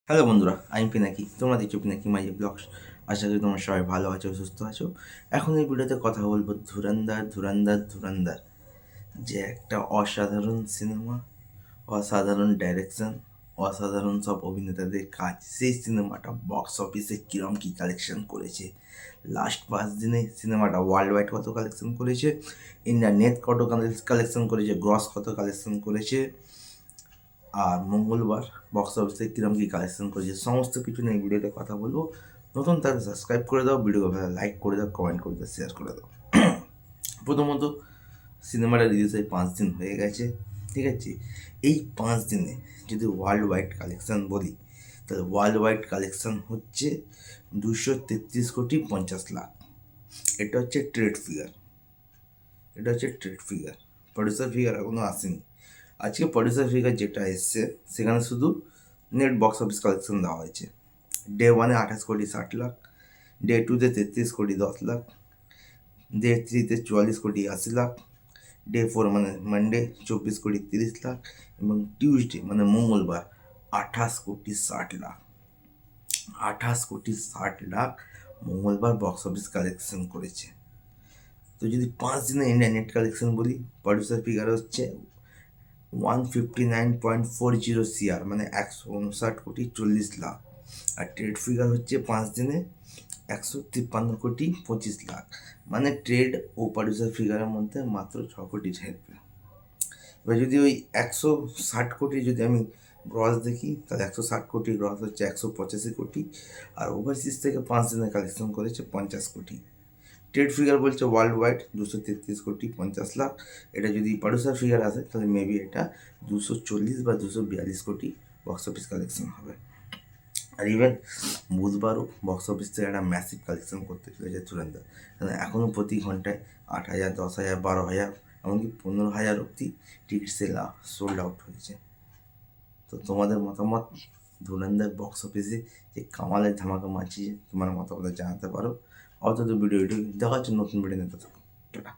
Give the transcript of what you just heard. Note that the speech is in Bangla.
হ্যালো বন্ধুরা, আমি পিনাকি। তোমরা দেখছো পিনাকি মাই ব্লগস। আশা করি তোমরা সবাই ভালো আছো, সুস্থ আছো। এখন এই ভিডিওতে কথা বলবো ধুরন্ধর যে একটা অসাধারণ সিনেমা, অসাধারণ ডাইরেকশন, অসাধারণ সব অভিনেতাদের কাজ। সেই সিনেমাটা বক্স অফিসে কিরম কী কালেকশন করেছে, লাস্ট 5 দিনে সিনেমাটা ওয়ার্ল্ড ওয়াইড কত কালেকশন করেছে, ইন্ডিয়া নেট কত কালেকশন করেছে, গ্রস কত কালেকশন করেছে, আর মঙ্গলবার বক্স অফিসে কীরকম কী কালেকশন করেছে, সমস্ত কিছু নিয়ে ভিডিওতে কথা বলবো। নতুন তাহলে সাবস্ক্রাইব করে দাও, ভিডিও ভালো লাইক করে দাও, কমেন্ট করে দাও, শেয়ার করে দাও। প্রথমত সিনেমাটা রিলিজ হয়ে 5 দিন হয়ে গেছে, ঠিক আছে। এই 5 দিনে যদি ওয়ার্ল্ড ওয়াইড কালেকশান বলি, তাহলে ওয়ার্ল্ড ওয়াইড কালেকশান হচ্ছে 233,50,00,000। এটা হচ্ছে ট্রেড ফিগার, প্রডিউসার ফিগার এখনও আসেনি। আজকে প্রডিউসার ফিগার যেটা এসছে সেখানে শুধু নেট বক্স অফিস কালেকশন দেওয়া হয়েছে। ডে 1-এ 28,60,00,000, ডে 2-তে 33,10,00,000, ডে 3-তে 44,80,00,000, ডে 4 মানে মানডে 24,30,00,000 এবং টিউসডে মানে মঙ্গলবার 28,60,00,000। 28,60,00,000 মঙ্গলবার বক্স অফিস কালেকশন করেছে। তো যদি 5 দিনে ইন্ডিয়া নেট কালেকশন বলি, প্রডিউসার ফিগার হচ্ছে 159.40 CR মানে 159,40,40,00,000। আর ট্রেড ফিগার হচ্ছে 5 দিনে 153,25,00,000। মানে ট্রেড ও প্রডিউসার ফিগারের মধ্যে মাত্র 6 কোটি থাকবে। এবার যদি ওই 160 কোটি যদি আমি গ্রস দেখি, তাহলে 160 কোটি গ্রস হচ্ছে 185 কোটি। আর ওভারসিজ থেকে 5 দিনে কালেকশন করেছে 50 কোটি। ট্রেড ফিগার বলছে ওয়ার্ল্ড ওয়াইড 233,50,00,000। এটা যদি প্রডিউসার ফিগার আসে তাহলে মেবি এটা 240 বা 242 কোটি বক্স অফিস কালেকশন হবে। আর ইভেন বুধবারও বক্স অফিস থেকে একটা ম্যাসিভ কালেকশন করতে চলেছে ধুরন্ধর। কারণ এখনও প্রতি ঘন্টায় 8,000, 10,000, 12,000, এমনকি 15,000 অবধি টিকিট সেল সোল্ড আউট হয়েছে। তো তোমাদের মতামত ধুরন্ধর বক্স অফিসে যে কামালের ধামাকা মারছে, তোমার মতামত জানাতে পারো। অত ভিডিওটি দেখা হচ্ছে নতুন ভিডিও নিতে থাকো। টাটা।